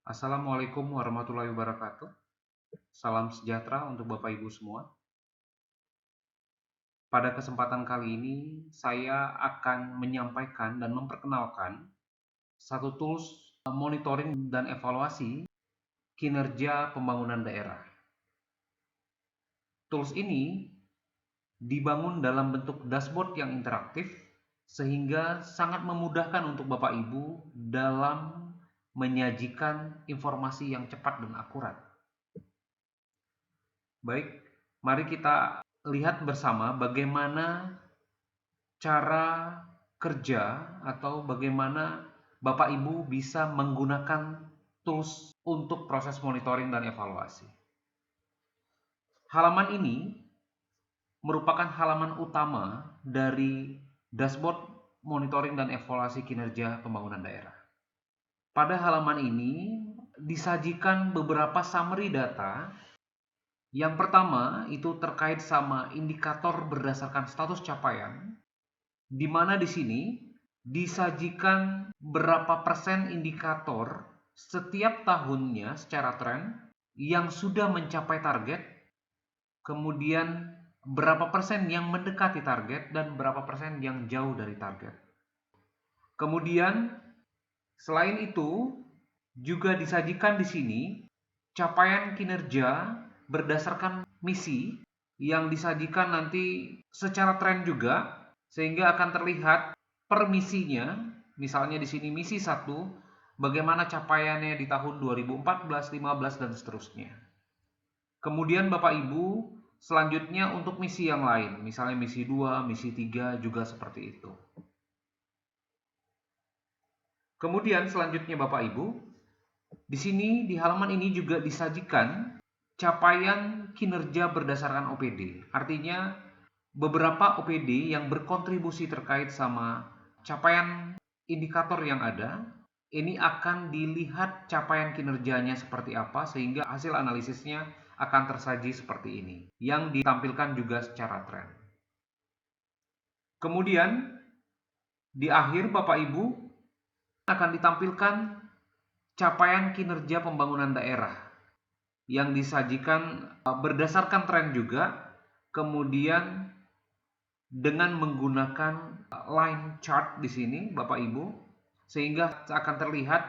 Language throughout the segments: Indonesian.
Assalamualaikum warahmatullahi wabarakatuh. Salam sejahtera untuk Bapak Ibu semua. Pada kesempatan kali ini, saya akan menyampaikan dan memperkenalkan satu tools monitoring dan evaluasi kinerja pembangunan daerah. Tools ini dibangun dalam bentuk dashboard yang interaktif sehingga sangat memudahkan untuk Bapak Ibu dalam menyajikan informasi yang cepat dan akurat. Baik, mari kita lihat bersama bagaimana cara kerja atau bagaimana Bapak Ibu bisa menggunakan tools untuk proses monitoring dan evaluasi. Halaman ini merupakan halaman utama dari dashboard monitoring dan evaluasi kinerja pembangunan daerah. Pada halaman ini disajikan beberapa summary data. Yang pertama itu terkait sama indikator berdasarkan status capaian, di mana di sini disajikan berapa persen indikator setiap tahunnya secara tren yang sudah mencapai target, kemudian berapa persen yang mendekati target dan berapa persen yang jauh dari target. Kemudian selain itu juga disajikan di sini capaian kinerja berdasarkan misi yang disajikan nanti secara tren juga, sehingga akan terlihat per misinya. Misalnya di sini misi 1, bagaimana capaiannya di tahun 2014, 15 dan seterusnya. Kemudian Bapak Ibu selanjutnya untuk misi yang lain, misalnya misi 2, misi 3 juga seperti itu. Kemudian selanjutnya Bapak Ibu, di sini di halaman ini juga disajikan capaian kinerja berdasarkan OPD. Artinya beberapa OPD yang berkontribusi terkait sama capaian indikator yang ada, ini akan dilihat capaian kinerjanya seperti apa sehingga hasil analisisnya akan tersaji seperti ini, yang ditampilkan juga secara tren. Kemudian di akhir Bapak Ibu akan ditampilkan capaian kinerja pembangunan daerah yang disajikan berdasarkan tren juga, kemudian dengan menggunakan line chart di sini Bapak Ibu, sehingga akan terlihat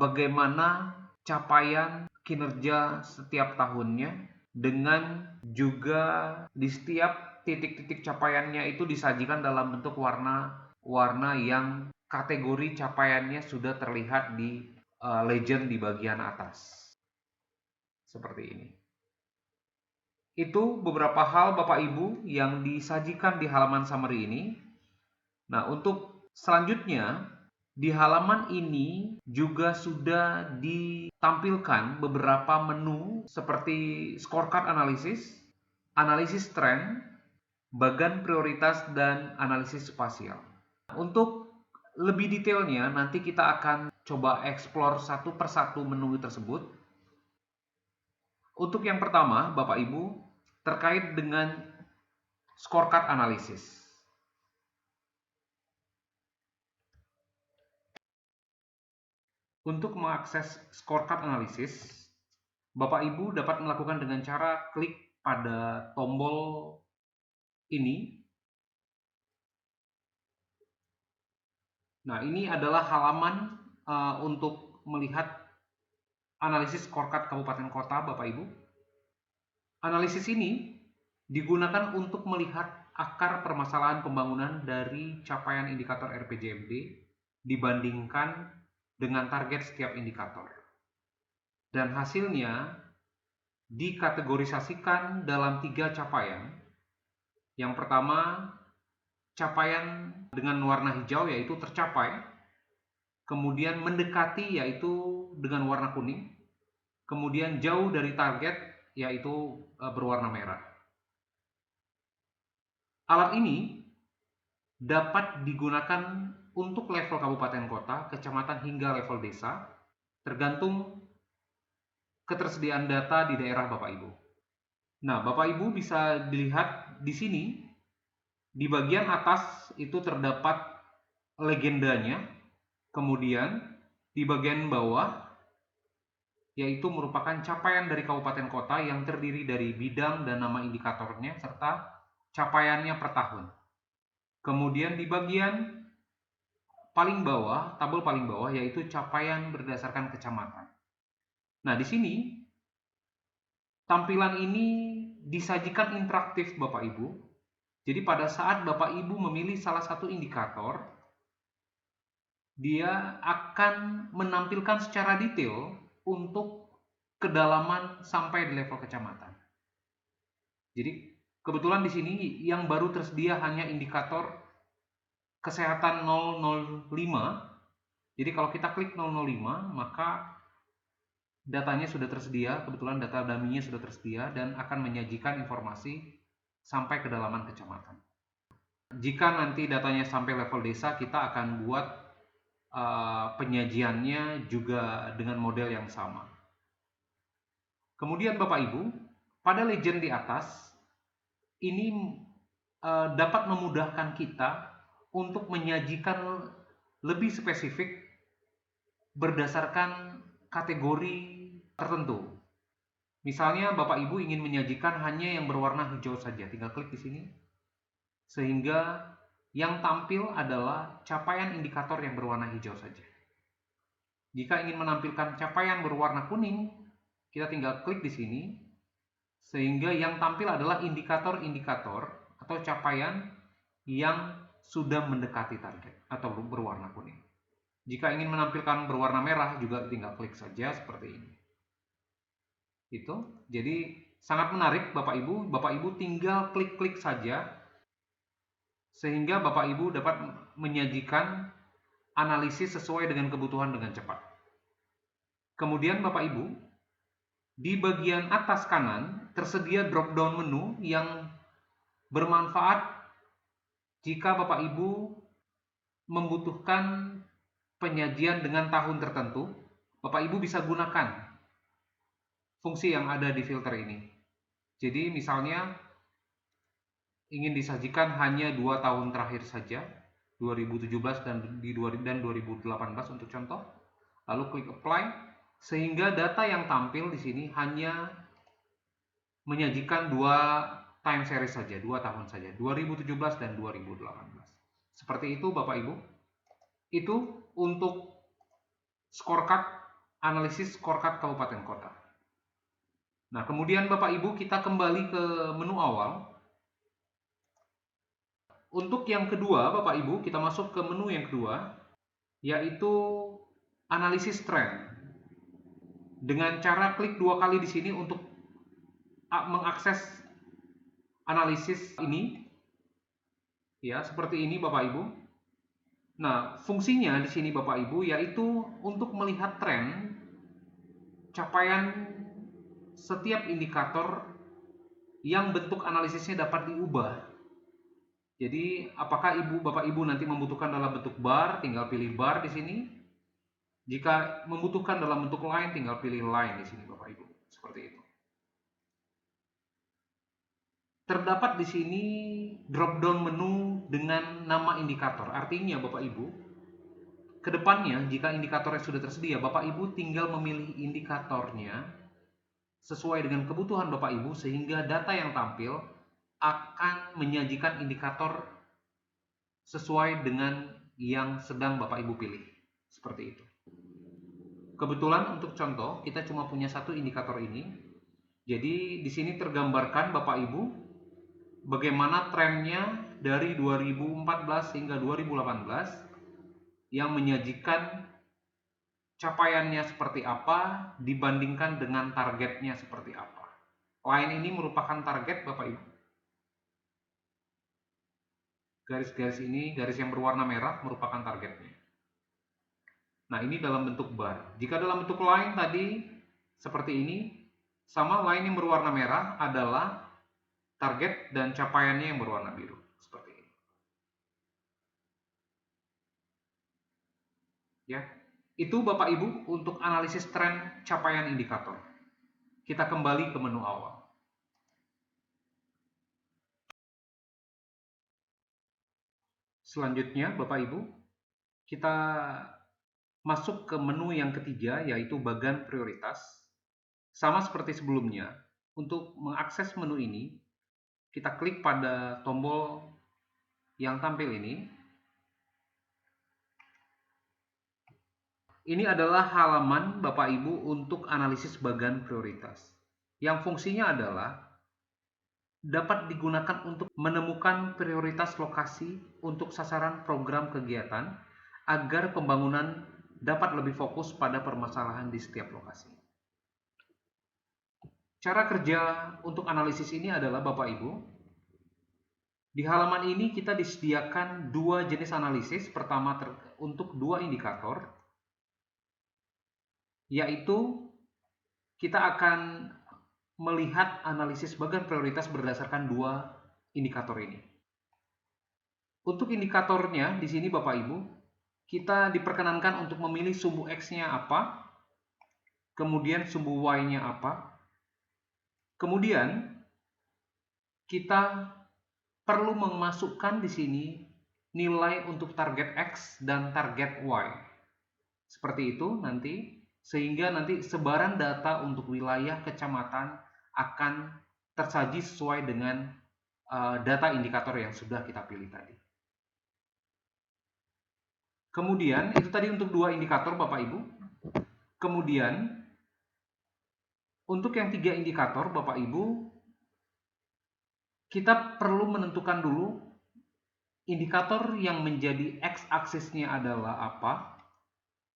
bagaimana capaian kinerja setiap tahunnya, dengan juga di setiap titik-titik capaiannya itu disajikan dalam bentuk warna yang kategori capaiannya sudah terlihat di legend di bagian atas. Seperti ini. Itu beberapa hal Bapak Ibu yang disajikan di halaman summary ini. Nah, untuk selanjutnya di halaman ini juga sudah ditampilkan beberapa menu seperti scorecard analisis, analisis trend, bagan prioritas, dan analisis spasial. Untuk lebih detailnya nanti kita akan coba explore satu persatu menu tersebut. Untuk yang pertama, Bapak Ibu, terkait dengan scorecard analisis. Untuk mengakses scorecard analisis, Bapak Ibu dapat melakukan dengan cara klik pada tombol ini. Nah, ini adalah halaman untuk melihat analisis scorecard kabupaten kota, Bapak Ibu. Analisis ini digunakan untuk melihat akar permasalahan pembangunan dari capaian indikator RPJMD dibandingkan dengan target setiap indikator. Dan hasilnya dikategorisasikan dalam 3 capaian. Yang pertama, capaian dengan warna hijau yaitu tercapai, kemudian mendekati yaitu dengan warna kuning, kemudian jauh dari target yaitu berwarna merah. Alat ini dapat digunakan untuk level kabupaten kota, kecamatan hingga level desa, tergantung ketersediaan data di daerah Bapak Ibu. Nah, Bapak Ibu bisa dilihat di sini, di bagian atas itu terdapat legendanya, kemudian di bagian bawah yaitu merupakan capaian dari kabupaten kota yang terdiri dari bidang dan nama indikatornya serta capaiannya per tahun. Kemudian di bagian paling bawah, tabel paling bawah, yaitu capaian berdasarkan kecamatan. Nah, di sini tampilan ini disajikan interaktif Bapak Ibu. Jadi pada saat Bapak Ibu memilih salah satu indikator, dia akan menampilkan secara detail untuk kedalaman sampai di level kecamatan. Jadi kebetulan di sini yang baru tersedia hanya indikator kesehatan 005. Jadi kalau kita klik 005, maka datanya sudah tersedia, kebetulan data dummy-nya sudah tersedia dan akan menyajikan informasi sampai kedalaman kecamatan. Jika nanti datanya sampai level desa, kita akan buat penyajiannya juga dengan model yang sama. Kemudian Bapak Ibu, pada legend di atas ini dapat memudahkan kita untuk menyajikan lebih spesifik berdasarkan kategori tertentu. Misalnya Bapak Ibu ingin menyajikan hanya yang berwarna hijau saja, tinggal klik di sini. Sehingga yang tampil adalah capaian indikator yang berwarna hijau saja. Jika ingin menampilkan capaian berwarna kuning, kita tinggal klik di sini. Sehingga yang tampil adalah indikator-indikator atau capaian yang sudah mendekati target atau berwarna kuning. Jika ingin menampilkan berwarna merah juga tinggal klik saja seperti ini. Itu. Jadi sangat menarik Bapak Ibu. Bapak Ibu tinggal klik-klik saja sehingga Bapak Ibu dapat menyajikan analisis sesuai dengan kebutuhan dengan cepat. Kemudian Bapak Ibu, di bagian atas kanan tersedia drop down menu yang bermanfaat jika Bapak Ibu membutuhkan penyajian dengan tahun tertentu. Bapak Ibu bisa gunakan fungsi yang ada di filter ini. Jadi misalnya ingin disajikan hanya 2 tahun terakhir saja, 2017 dan 2018 untuk contoh. Lalu klik apply sehingga data yang tampil di sini hanya menyajikan 2 time series saja, 2 tahun saja, 2017 dan 2018. Seperti itu Bapak Ibu. Itu untuk scorecard, analisis scorecard kabupaten kota. Nah, kemudian Bapak Ibu kita kembali ke menu awal. Untuk yang kedua, Bapak Ibu, kita masuk ke menu yang kedua, yaitu analisis trend. Dengan cara klik 2 kali di sini untuk mengakses analisis ini. Ya, seperti ini Bapak Ibu. Nah, fungsinya di sini Bapak Ibu yaitu untuk melihat tren capaian setiap indikator yang bentuk analisisnya dapat diubah. Jadi, apakah Bapak Ibu nanti membutuhkan dalam bentuk bar, tinggal pilih bar di sini. Jika membutuhkan dalam bentuk line, tinggal pilih line di sini Bapak Ibu. Seperti itu. Terdapat di sini drop down menu dengan nama indikator. Artinya Bapak Ibu, kedepannya jika indikatornya sudah tersedia, Bapak Ibu tinggal memilih indikatornya sesuai dengan kebutuhan Bapak Ibu sehingga data yang tampil akan menyajikan indikator sesuai dengan yang sedang Bapak Ibu pilih. Seperti itu. Kebetulan untuk contoh, kita cuma punya satu indikator ini. Jadi di sini tergambarkan Bapak Ibu bagaimana trennya dari 2014 hingga 2018 yang menyajikan capaiannya seperti apa dibandingkan dengan targetnya seperti apa. Line ini merupakan target Bapak Ibu. Garis-garis ini, garis yang berwarna merah merupakan targetnya. Nah, ini dalam bentuk bar. Jika dalam bentuk line tadi seperti ini, sama line yang berwarna merah adalah target dan capaiannya yang berwarna biru. Seperti ini. Ya, itu Bapak Ibu untuk analisis tren capaian indikator. Kita kembali ke menu awal. Selanjutnya Bapak Ibu, kita masuk ke menu yang ketiga yaitu bagan prioritas. Sama seperti sebelumnya, untuk mengakses menu ini, kita klik pada tombol yang tampil ini. Ini adalah halaman Bapak Ibu untuk analisis bagan prioritas, yang fungsinya adalah dapat digunakan untuk menemukan prioritas lokasi untuk sasaran program kegiatan agar pembangunan dapat lebih fokus pada permasalahan di setiap lokasi. Cara kerja untuk analisis ini adalah Bapak Ibu, di halaman ini kita disediakan dua jenis analisis. Pertama untuk dua indikator, yaitu kita akan melihat analisis bagan prioritas berdasarkan dua indikator ini. Untuk indikatornya di sini Bapak Ibu, kita diperkenankan untuk memilih sumbu X-nya apa, kemudian sumbu Y-nya apa, kemudian kita perlu memasukkan di sini nilai untuk target X dan target Y. Seperti itu nanti, sehingga nanti sebaran data untuk wilayah kecamatan akan tersaji sesuai dengan data indikator yang sudah kita pilih tadi. Kemudian, itu tadi untuk dua indikator Bapak Ibu. Kemudian, untuk yang tiga indikator Bapak Ibu, kita perlu menentukan dulu indikator yang menjadi X-aksisnya adalah apa,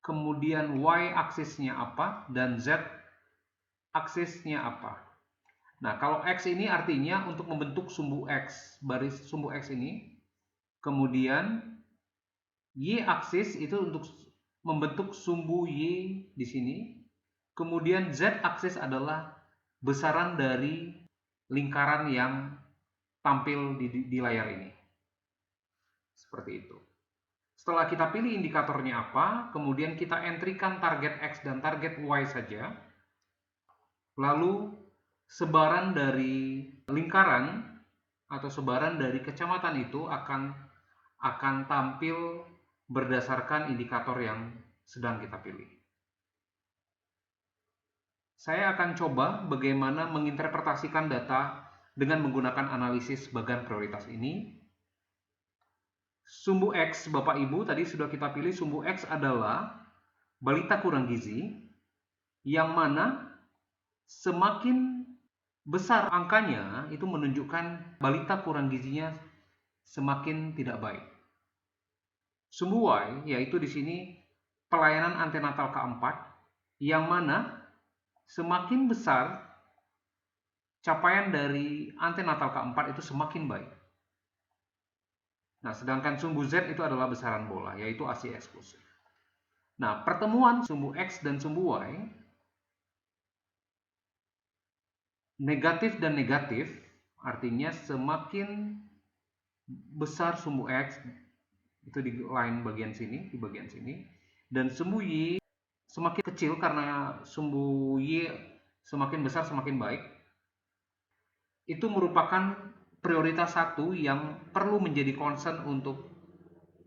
kemudian Y-aksisnya apa, dan Z-aksisnya apa. Nah, kalau X ini artinya untuk membentuk sumbu X, baris sumbu X ini. Kemudian Y-aksis itu untuk membentuk sumbu Y di sini. Kemudian Z-aksis adalah besaran dari lingkaran yang tampil di layar ini. Seperti itu. Setelah kita pilih indikatornya apa, kemudian kita entrykan target X dan target Y saja. Lalu sebaran dari lingkaran atau sebaran dari kecamatan itu akan tampil berdasarkan indikator yang sedang kita pilih. Saya akan coba bagaimana menginterpretasikan data dengan menggunakan analisis bagan prioritas ini. Sumbu X, Bapak Ibu, tadi sudah kita pilih sumbu X adalah balita kurang gizi, yang mana semakin besar angkanya itu menunjukkan balita kurang gizinya semakin tidak baik. Sumbu Y, yaitu di sini pelayanan antenatal keempat, yang mana semakin besar capaian dari antenatal keempat itu semakin baik. Nah, sedangkan sumbu Z itu adalah besaran bola, yaitu ASI eksklusif. Nah, pertemuan sumbu X dan sumbu Y, negatif dan negatif, artinya semakin besar sumbu X, itu di line bagian sini, di bagian sini, dan sumbu Y semakin kecil karena sumbu Y semakin besar semakin baik. Itu merupakan prioritas satu yang perlu menjadi concern untuk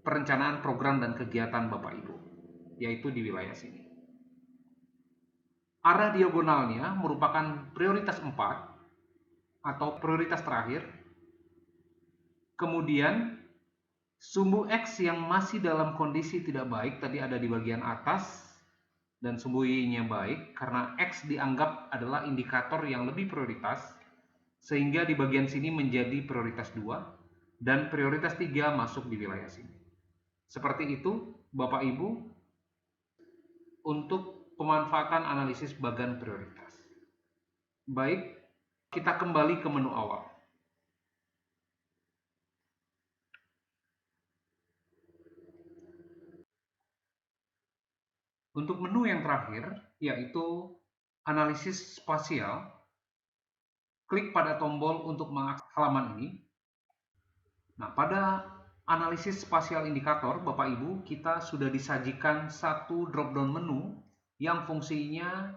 perencanaan program dan kegiatan Bapak Ibu, yaitu di wilayah sini. Arah diagonalnya merupakan prioritas 4 atau prioritas terakhir. Kemudian sumbu X yang masih dalam kondisi tidak baik tadi ada di bagian atas, dan sumbu Y-nya baik karena X dianggap adalah indikator yang lebih prioritas, sehingga di bagian sini menjadi prioritas 2 dan prioritas 3 masuk di wilayah sini. Seperti itu Bapak Ibu untuk pemanfaatan analisis bagan prioritas. Baik, kita kembali ke menu awal. Untuk menu yang terakhir, yaitu analisis spasial, klik pada tombol untuk mengakses halaman ini. Nah, pada analisis spasial indikator, Bapak Ibu, kita sudah disajikan satu drop-down menu yang fungsinya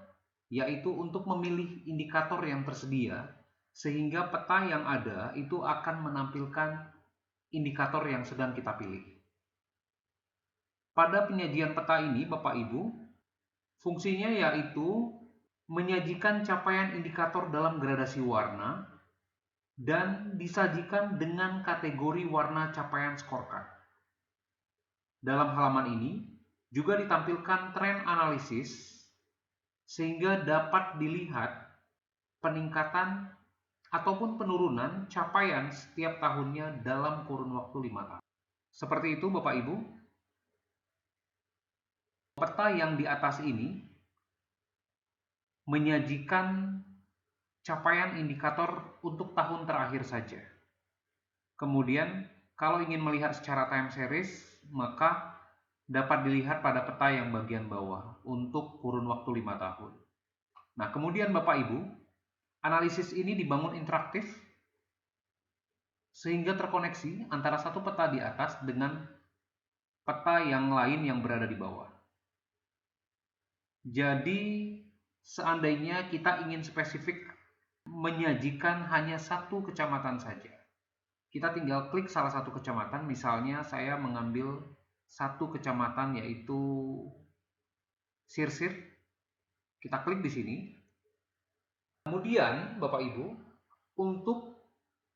yaitu untuk memilih indikator yang tersedia, sehingga peta yang ada itu akan menampilkan indikator yang sedang kita pilih. Pada penyajian peta ini, Bapak Ibu, fungsinya yaitu menyajikan capaian indikator dalam gradasi warna, dan disajikan dengan kategori warna capaian scorecard. Dalam halaman ini juga ditampilkan tren analisis sehingga dapat dilihat peningkatan ataupun penurunan capaian setiap tahunnya dalam kurun waktu 5 tahun. Seperti itu Bapak Ibu. Peta yang di atas ini menyajikan capaian indikator untuk tahun terakhir saja. Kemudian, kalau ingin melihat secara time series, maka dapat dilihat pada peta yang bagian bawah untuk kurun waktu 5 tahun. Nah, kemudian Bapak Ibu, analisis ini dibangun interaktif sehingga terkoneksi antara satu peta di atas dengan peta yang lain yang berada di bawah. Jadi, seandainya kita ingin spesifik menyajikan hanya satu kecamatan saja, kita tinggal klik salah satu kecamatan. Misalnya saya mengambil satu kecamatan yaitu Sirsir. Kita klik di sini. Kemudian Bapak Ibu, untuk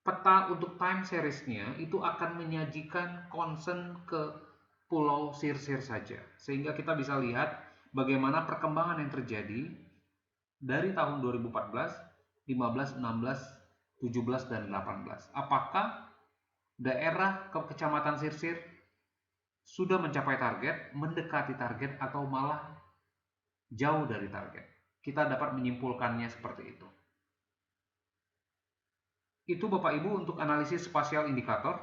peta untuk time series-nya itu akan menyajikan concern ke Pulau Sirsir saja. Sehingga kita bisa lihat bagaimana perkembangan yang terjadi dari tahun 2014, 15, 16, 17, dan 18. Apakah daerah kecamatan Sirsir sudah mencapai target, mendekati target, atau malah jauh dari target? Kita dapat menyimpulkannya seperti itu. Itu Bapak Ibu untuk analisis spasial indikator.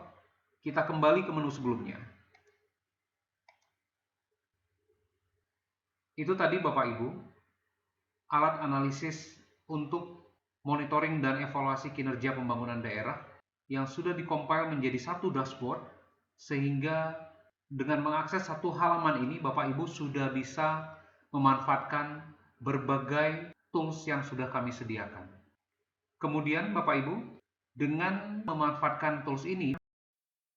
Kita kembali ke menu sebelumnya. Itu tadi Bapak Ibu, alat analisis untuk monitoring dan evaluasi kinerja pembangunan daerah yang sudah dikompil menjadi satu dashboard, sehingga dengan mengakses satu halaman ini Bapak Ibu sudah bisa memanfaatkan berbagai tools yang sudah kami sediakan. Kemudian Bapak Ibu, dengan memanfaatkan tools ini,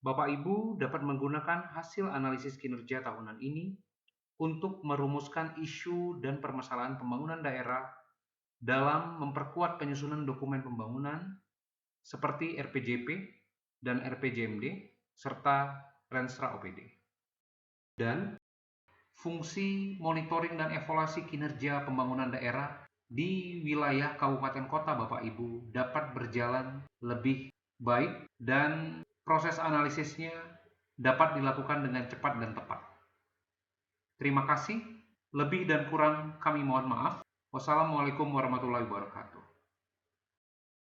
Bapak Ibu dapat menggunakan hasil analisis kinerja tahunan ini untuk merumuskan isu dan permasalahan pembangunan daerah dalam memperkuat penyusunan dokumen pembangunan seperti RPJP dan RPJMD serta Renstra OPD. Dan fungsi monitoring dan evaluasi kinerja pembangunan daerah di wilayah kabupaten kota Bapak Ibu dapat berjalan lebih baik dan proses analisisnya dapat dilakukan dengan cepat dan tepat. Terima kasih. Lebih dan kurang kami mohon maaf. Wassalamualaikum warahmatullahi wabarakatuh.